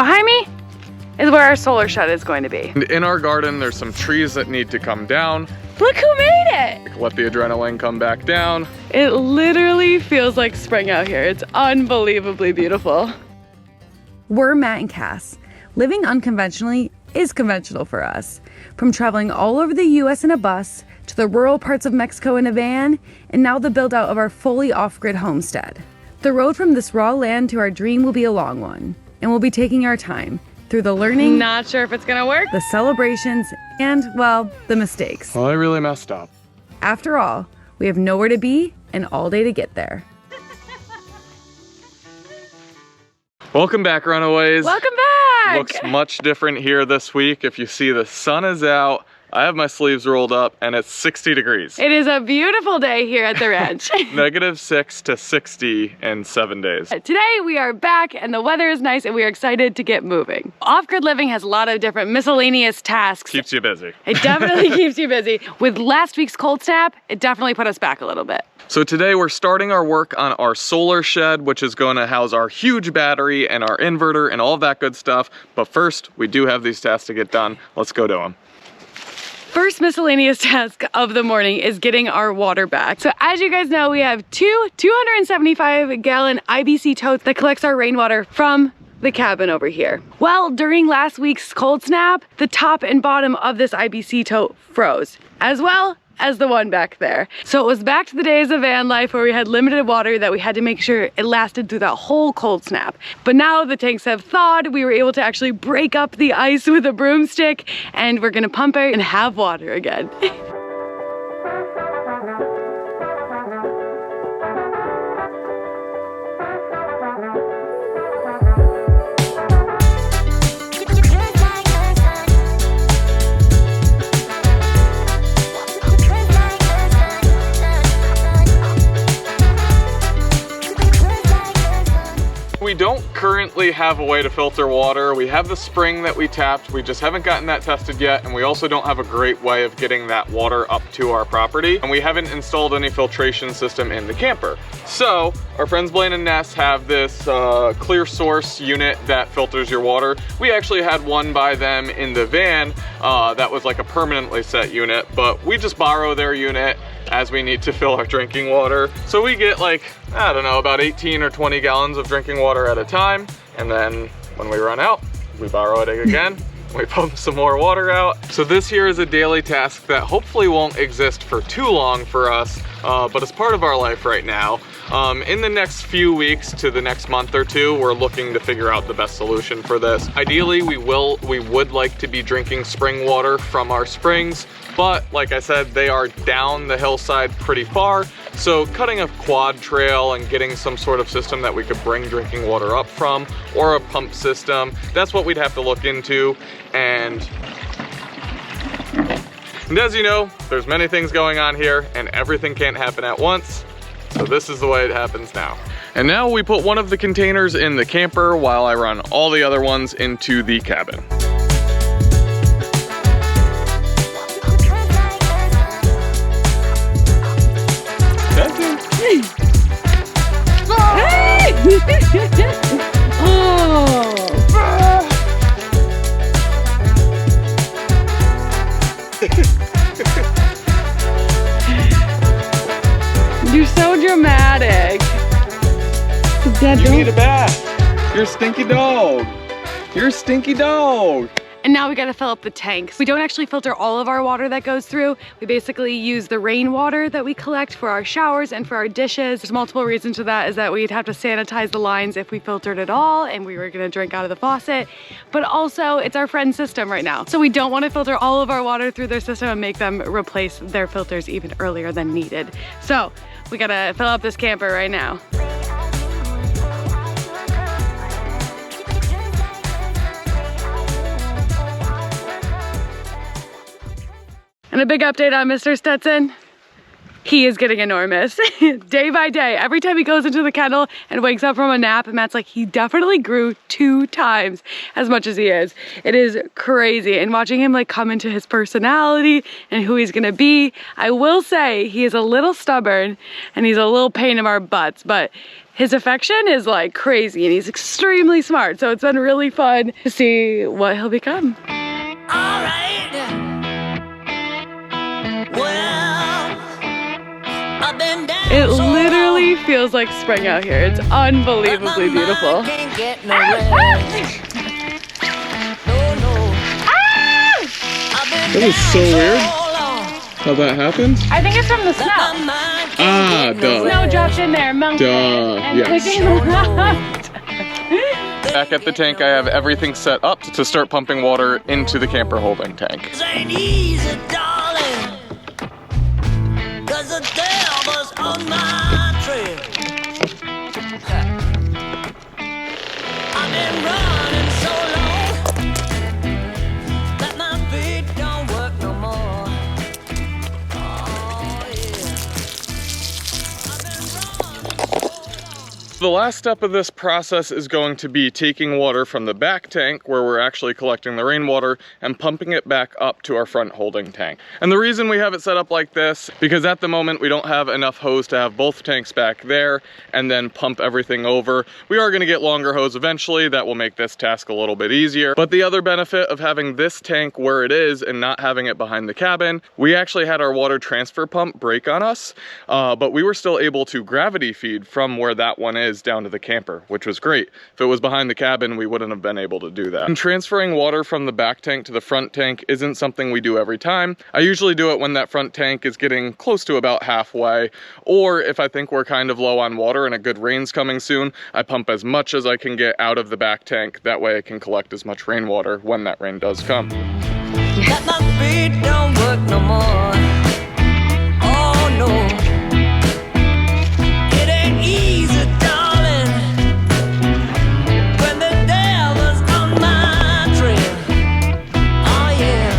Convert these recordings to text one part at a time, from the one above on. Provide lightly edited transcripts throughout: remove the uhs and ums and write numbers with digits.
Behind me is where our solar shed is going to be. And in our garden, there's some trees that need to come down. Look who made it! Let the adrenaline come back down. It literally feels like spring out here. It's unbelievably beautiful. We're Matt and Cass. Living unconventionally is conventional for us. From traveling all over the US in a bus, to the rural parts of Mexico in a van, and now the build out of our fully off-grid homestead. The road from this raw land to our dream will be a long one, and we'll be taking our time through the learning, not sure if it's gonna work, the celebrations, and, well, the mistakes. Well, I really messed up. After all, we have nowhere to be and all day to get there. Welcome back, Runaways. Welcome back! Looks much different here this week. If you see, the sun is out. I have my sleeves rolled up and it's 60 degrees. It is a beautiful day here at the ranch. -6 to 60 in 7 days. Today we are back and the weather is nice and we are excited to get moving. Off-grid living has a lot of different miscellaneous tasks. Keeps you busy. It definitely keeps you busy. With last week's cold snap, it definitely put us back a little bit. So today we're starting our work on our solar shed, which is going to house our huge battery and our inverter and all of that good stuff. But first, we do have these tasks to get done. Let's go do them. First miscellaneous task of the morning is getting our water back. So as you guys know, we have two 275-gallon IBC totes that collects our rainwater from the cabin over here. Well, during last week's cold snap, the top and bottom of this IBC tote froze, as well as the one back there. So it was back to the days of van life where we had limited water that we had to make sure it lasted through that whole cold snap. But now the tanks have thawed, we were able to actually break up the ice with a broomstick and we're gonna pump it and have water again. We don't currently have a way to filter water. We have the spring that we tapped. We just haven't gotten that tested yet. And we also don't have a great way of getting that water up to our property. And we haven't installed any filtration system in the camper. So our friends Blaine and Ness have this clear source unit that filters your water. We actually had one by them in the van that was like a permanently set unit, but we just borrow their unit as we need to fill our drinking water. So we get like, I don't know, about 18 or 20 gallons of drinking water at a time. And then when we run out, we borrow it again. We pump some more water out. So this here is a daily task that hopefully won't exist for too long for us, but it's part of our life right now. In the next few weeks to the next month or two, we're looking to figure out the best solution for this. Ideally, we would like to be drinking spring water from our springs, but like I said, they are down the hillside pretty far. So cutting a quad trail and getting some sort of system that we could bring drinking water up from, or a pump system, that's what we'd have to look into. And as you know, there's many things going on here and everything can't happen at once. So this is the way it happens now. And now we put one of the containers in the camper while I run all the other ones into the cabin. You're so dramatic. Dad, you need a bath. You're a stinky dog. You're a stinky dog. And now we gotta fill up the tanks. We don't actually filter all of our water that goes through. We basically use the rainwater that we collect for our showers and for our dishes. There's multiple reasons to that, is that we'd have to sanitize the lines if we filtered at all and we were gonna drink out of the faucet. But also, it's our friend's system right now. So we don't wanna filter all of our water through their system and make them replace their filters even earlier than needed. So we gotta fill up this camper right now. And a big update on Mr. Stetson. he is getting enormous. Day by day, every time he goes into the kennel and wakes up from a nap, Matt's like, he definitely grew 2 times as much as he is. It is crazy. And watching him like come into his personality and who he's gonna be, I will say he is a little stubborn and he's a little pain in our butts, but his affection is like crazy and he's extremely smart. So it's been really fun to see what he'll become. All right. Well, I've been down It so literally long. feels like spring out here. It's unbelievably beautiful. Can't get no rest. No, no. I've been That was so down weird. long How that happened? I think it's from the that my snow. mind can't get duh. no Snow rest. dropped in there, mounted Duh, and yes. clicking left. Back at the tank, I have everything set up to start pumping water into the camper holding tank. It ain't easy, darling, 'cause the devil's on my trail. I've been running so long that my feet don't work no more. Oh, yeah. I've been running so long. The last step of this process is going to be taking water from the back tank, where we're actually collecting the rainwater, and pumping it back up to our front holding tank. And the reason we have it set up like this, because at the moment we don't have enough hose to have both tanks back there and then pump everything over. We are gonna get longer hose eventually. That will make this task a little bit easier. But the other benefit of having this tank where it is and not having it behind the cabin, we actually had our water transfer pump break on us, but we were still able to gravity feed from where that one is down to the camper, which was great. If it was behind the cabin, we wouldn't have been able to do that. And transferring water from the back tank to the front tank isn't something we do every time. I usually do it when that front tank is getting close to about halfway, or if I think we're kind of low on water and a good rain's coming soon, I pump as much as I can get out of the back tank. That way I can collect as much rainwater when that rain does come. That my feet don't work no more. Oh no. It ain't easy, darling, when the devil's on my trail. Oh yeah.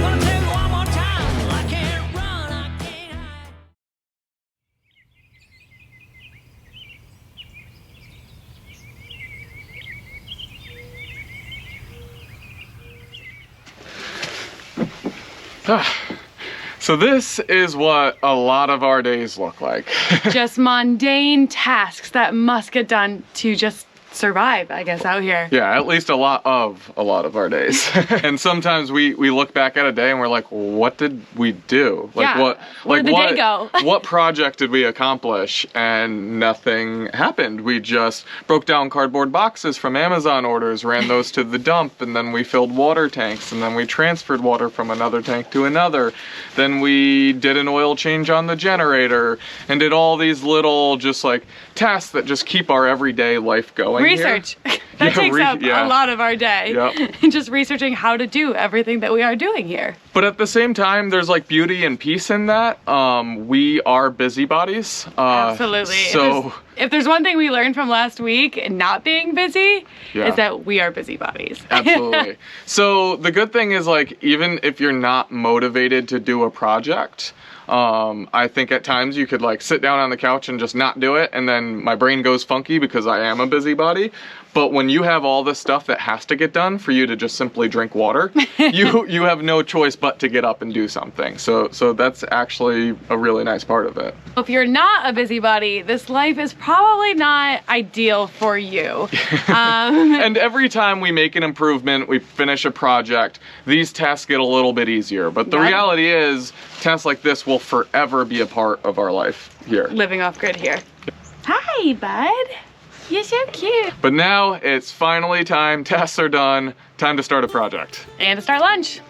Gonna tell you one more time, I can't run, I can't hide. So this is what a lot of our days look like. Just mundane tasks that must get done to just survive, I guess, out here. Yeah, at least a lot of our days. And sometimes we look back at a day and we're like, what did we do? Like Yeah, where'd the day go? What project did we accomplish? And nothing happened. We just broke down cardboard boxes from Amazon orders, ran those to the dump, and then we filled water tanks, and then we transferred water from another tank to another. Then we did an oil change on the generator and did all these little just like tasks that just keep our everyday life going. Research. Here. That Yeah, takes up yeah. a lot of our day. Yep. Just researching how to do everything that we are doing here. But at the same time, there's like beauty and peace in that. We are busybodies. Absolutely. So If there's one thing we learned from last week and not being busy, Yeah. is that we are busybodies. absolutely. So the good thing is, like, even if you're not motivated to do a project, I think at times you could like sit down on the couch and just not do it, and then my brain goes funky because I am a busybody. But when you have all this stuff that has to get done for you to just simply drink water, you have no choice but to get up and do something. So that's actually a really nice part of it. If you're not a busybody, this life is probably not ideal for you. And every time we make an improvement, we finish a project, these tasks get a little bit easier. But the Yeah. reality is, tasks like this will forever be a part of our life here. Living off grid here. Hi, bud. You're so cute. But now it's finally time, tasks are done, time to start a project. And to start lunch.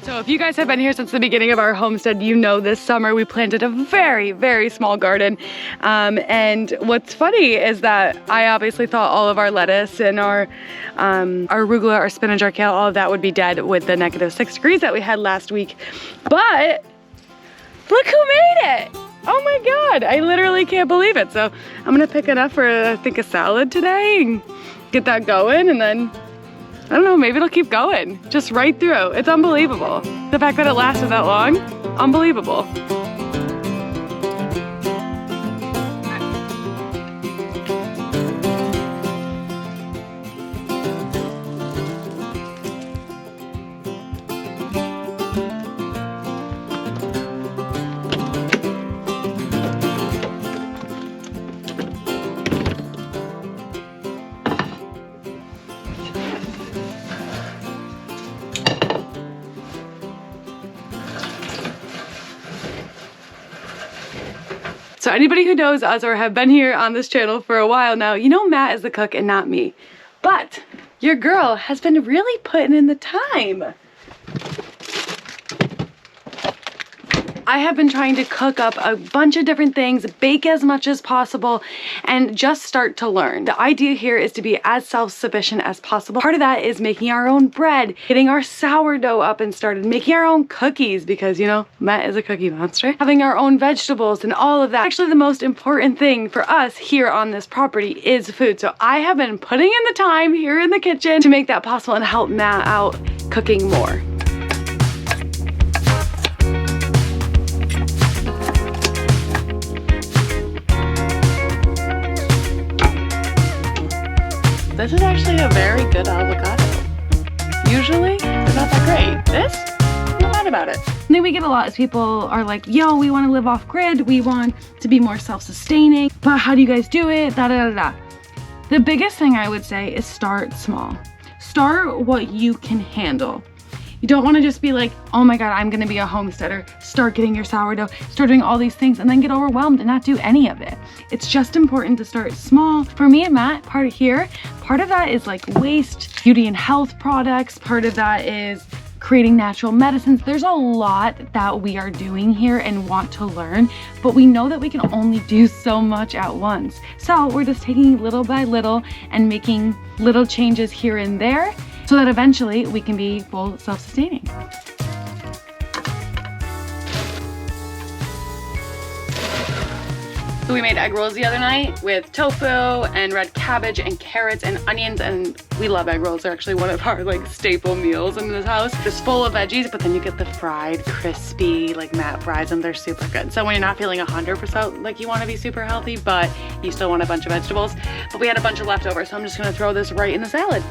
So if you guys have been here since the beginning of our homestead, you know this summer we planted a very, very small garden. And what's funny is that I obviously thought all of our lettuce and our arugula, our spinach, our kale, all of that would be dead with the -6 degrees that we had last week. But look who made it! Oh my God, I literally can't believe it. So I'm gonna pick enough for, I think, a salad today and get that going, and then I don't know, maybe it'll keep going, just right through. It's unbelievable. The fact that it lasted that long, unbelievable. So anybody who knows us or have been here on this channel for a while now, you know Matt is the cook and not me. But your girl has been really putting in the time. I have been trying to cook up a bunch of different things, bake as much as possible, and just start to learn. The idea here is to be as self-sufficient as possible. Part of that is making our own bread, getting our sourdough up and started, making our own cookies because, you know, Matt is a cookie monster. Having our own vegetables and all of that. Actually, the most important thing for us here on this property is food. So I have been putting in the time here in the kitchen to make that possible and help Matt out cooking more. This is actually a very good avocado. Usually, they're not that great. This, I'm not mad about it. And then we get a lot of people are like, yo, we want to live off grid. We want to be more self-sustaining. But how do you guys do it? Da, da, da, da. The biggest thing I would say is start small. Start what you can handle. You don't want to just be like, oh my God, I'm going to be a homesteader. Start getting your sourdough, start doing all these things and then get overwhelmed and not do any of it. It's just important to start small. For me and Matt, part of that is like waste, beauty and health products. Part of that is creating natural medicines. There's a lot that we are doing here and want to learn, but we know that we can only do so much at once. So we're just taking little by little and making little changes here and there, so that eventually we can be full self-sustaining. So we made egg rolls the other night with tofu and red cabbage and carrots and onions, and we love egg rolls. They're actually one of our like staple meals in this house. Just full of veggies, but then you get the fried, crispy, like Matt fries them. They're super good. So when you're not feeling 100% like you want to be super healthy, but you still want a bunch of vegetables. But we had a bunch of leftovers, so I'm just gonna throw this right in the salad.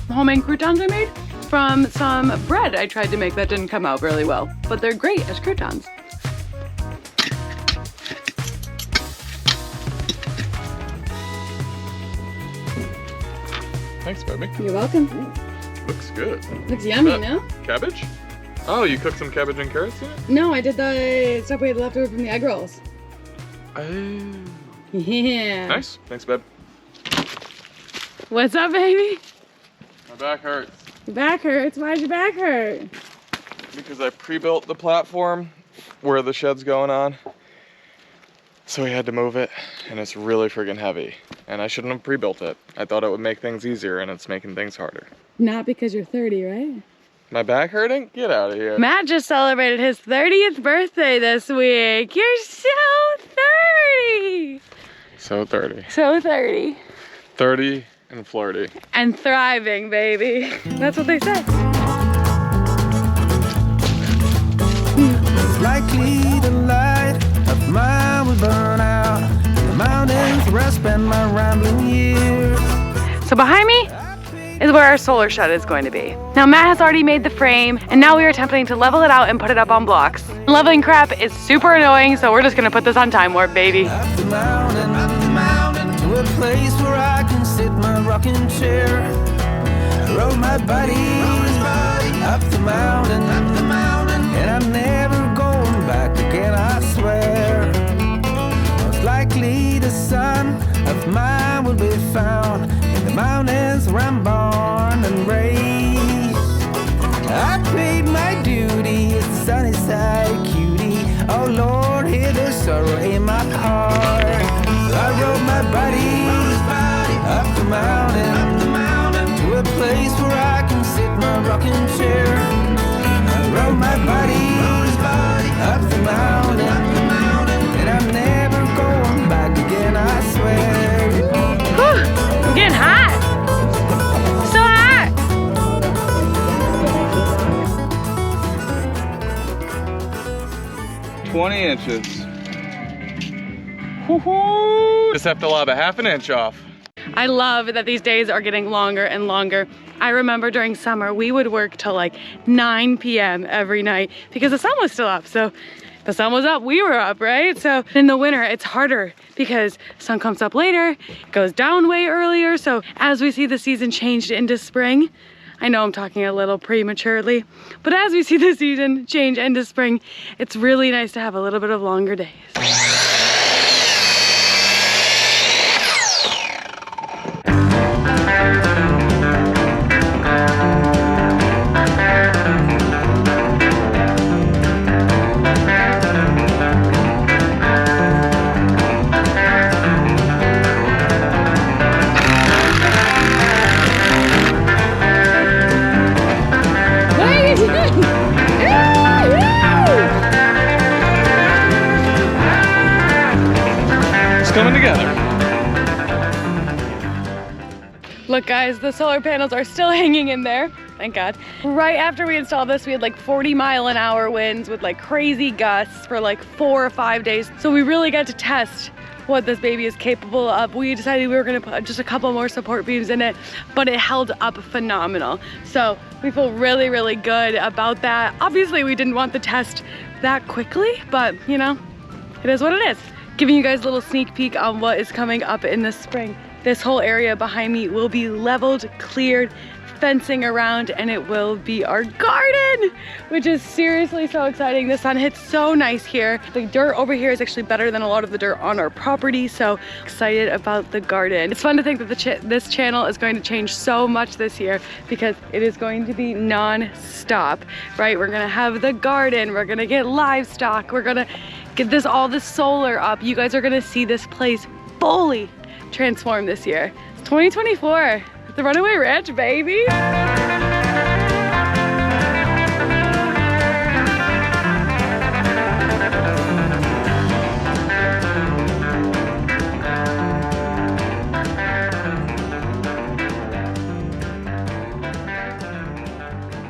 Homemade croutons I made from some bread I tried to make that didn't come out really well, but they're great as croutons. Thanks, baby. You're welcome. Ooh, looks good. Looks yummy, no? Cabbage? Oh, you cooked some cabbage and carrots in it? No, I did the stuff we had left over from the egg rolls. Oh. Yeah. Nice. Thanks, babe. What's up, baby? My back hurts. Your back hurts? Why'd your back hurt? Because I pre-built the platform where the shed's going on. So we had to move it, and it's really friggin' heavy. And I shouldn't have pre-built it. I thought it would make things easier, and it's making things harder. Not because you're 30, right? My back hurting? Get out of here. Matt just celebrated his 30th birthday this week. You're so 30! So 30. So 30. 30 and flirty. And thriving, baby. That's what they say. It's likely the light of mine will burn out. The mountains where I spend my rambling years. So behind me is where our solar shed is going to be. Now Matt has already made the frame, and now we are attempting to level it out and put it up on blocks. Leveling crap is super annoying, so we're just gonna put this on time warp, baby. Up the mountain, to a place where I can sit my rocking chair. I rode my body up the mountain, and I'm never going back again, I swear. Most likely the son of mine will be found in the mountains where I'm born and raised. sorrow in my heart. I rode my body up the mountain to a place where I can sit my rocking chair. I rode my body up the mountain, and I'm never going back again, I swear. Whew, I'm getting hot. So hot. 20 inches. Just have to lob a half an inch off. I love that these days are getting longer and longer. I remember during summer, we would work till like 9 p.m. every night because the sun was still up. So if the sun was up, we were up, right? So in the winter, it's harder because the sun comes up later, it goes down way earlier. So as we see the season changed into spring, I know I'm talking a little prematurely, but as we see the season change into spring, it's really nice to have a little bit of longer days. Coming together. Look guys, the solar panels are still hanging in there, thank God. Right after we installed this, we had like 40-mile-an-hour winds with like crazy gusts for like 4 or 5 days. So we really got to test what this baby is capable of. We decided we were gonna put just a couple more support beams in it, but it held up phenomenal. So we feel really, really good about that. Obviously we didn't want the test that quickly, but you know, it is what it is. Giving you guys a little sneak peek on what is coming up in the spring. This whole area behind me will be leveled, cleared, fencing around, and it will be our garden, which is seriously so exciting. The sun hits so nice here. The dirt over here is actually better than a lot of the dirt on our property, so excited about the garden. It's fun to think that this channel is going to change so much this year because it is going to be non-stop, right? We're gonna have the garden, we're gonna get livestock, we're gonna get all this solar up. You guys are gonna see this place fully transform this year. It's 2024, the Runaway Ranch, baby.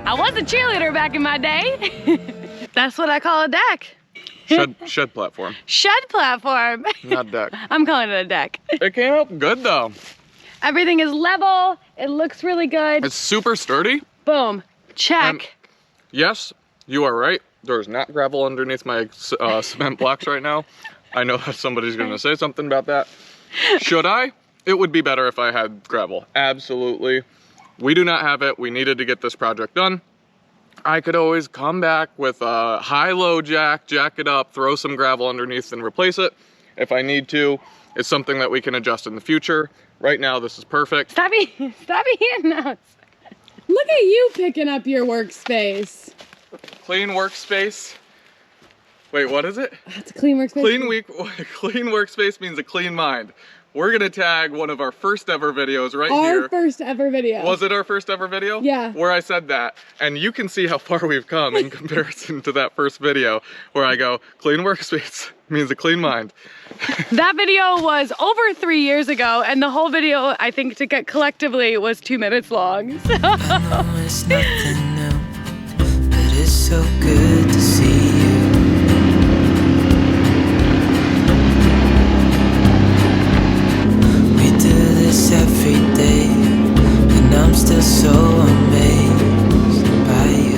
I was a cheerleader back in my day. That's what I call a deck. Shed platform. Shed platform. Not deck. I'm calling it a deck. It came out good though. Everything is level. It looks really good. It's super sturdy. Boom. Check. And yes, you are right. There's not gravel underneath my cement blocks right now. I know that somebody's gonna say something about that. Should I? It would be better if I had gravel. Absolutely. We do not have it. We needed to get this project done. I could always come back with a high-low jack it up, throw some gravel underneath and replace it if I need to. It's something that we can adjust in the future. Right now, this is perfect. Stop eating those. Look at you picking up your workspace. Clean workspace. Wait, what is it? That's a clean workspace. Clean workspace means a clean mind. We're gonna tag one of our first ever videos right here. Our first ever video. Was it our first ever video? Yeah. Where I said that. And you can see how far we've come in comparison to that first video where I go, clean workspace means a clean mind. That video was over 3 years ago, and the whole video, I think, to get collectively, was 2 minutes long. So. I know it's nothing new, but it's so good to see you. We do this every day, and I'm still so amazed by you.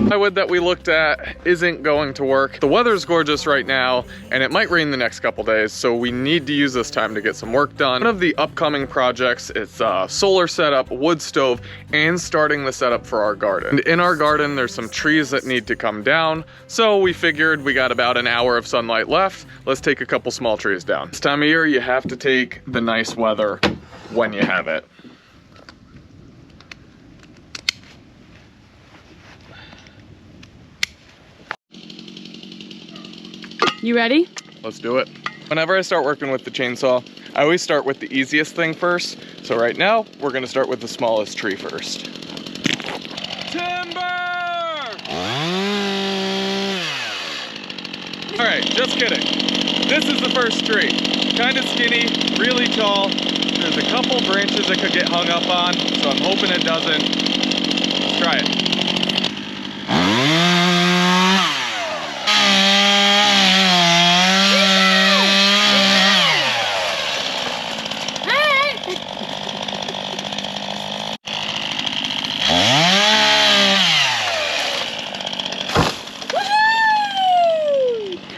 Plywood that we looked at isn't going to work. The weather's gorgeous right now, and it might rain the next couple days, so we need to use this time to get some work done. One of the upcoming projects is solar setup, wood stove, and starting the setup for our garden. And in our garden, there's some trees that need to come down, so we figured we got about an hour of sunlight left. Let's take a couple small trees down. This time of year, you have to take the nice weather when you have it. You ready? Let's do it. Whenever I start working with the chainsaw, I always start with the easiest thing first. So right now, we're gonna start with the smallest tree first. Timber! All right, just kidding. This is the first tree. Kind of skinny, really tall. There's a couple branches it could get hung up on, so I'm hoping it doesn't. Let's try it.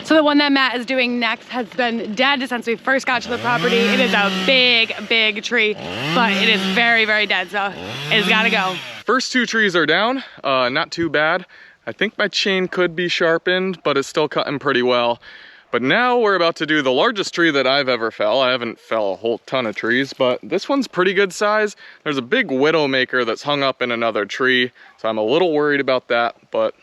So the one that Matt is doing next has been dead since we first got to the property. It is a big, big tree, but it is very, very dead, so it's gotta go. First two trees are down, not too bad. I think my chain could be sharpened, but it's still cutting pretty well. But now we're about to do the largest tree that I've ever fell. I haven't fell a whole ton of trees, but this one's pretty good size. There's a big widowmaker that's hung up in another tree, so I'm a little worried about that, but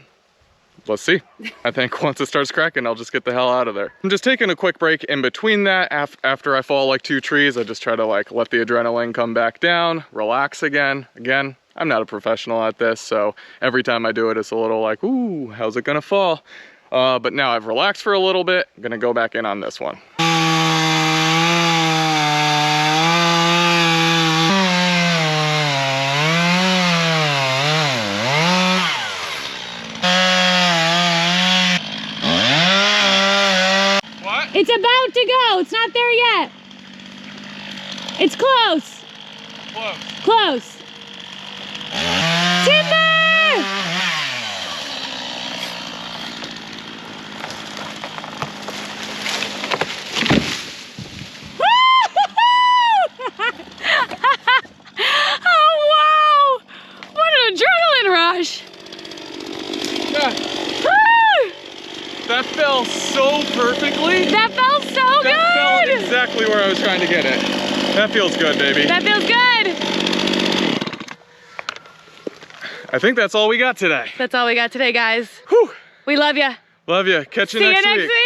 let's see. I think once it starts cracking, I'll just get the hell out of there. I'm just taking a quick break in between that. After I fall like 2 trees, I just try to like let the adrenaline come back down, relax again. Again, I'm not a professional at this, so every time I do it, it's a little like, ooh, how's it gonna fall? But now I've relaxed for a little bit. I'm gonna go back in on this one. It's about to go. It's not there yet. It's close. Close. Close. Timber! Oh, wow. What an adrenaline rush. Yeah. That fell so perfectly. That felt so good. That fell exactly where I was trying to get it. That feels good, baby. That feels good. I think that's all we got today. That's all we got today, guys. Whew. We love you. Love you. Catch you See next you week. next week.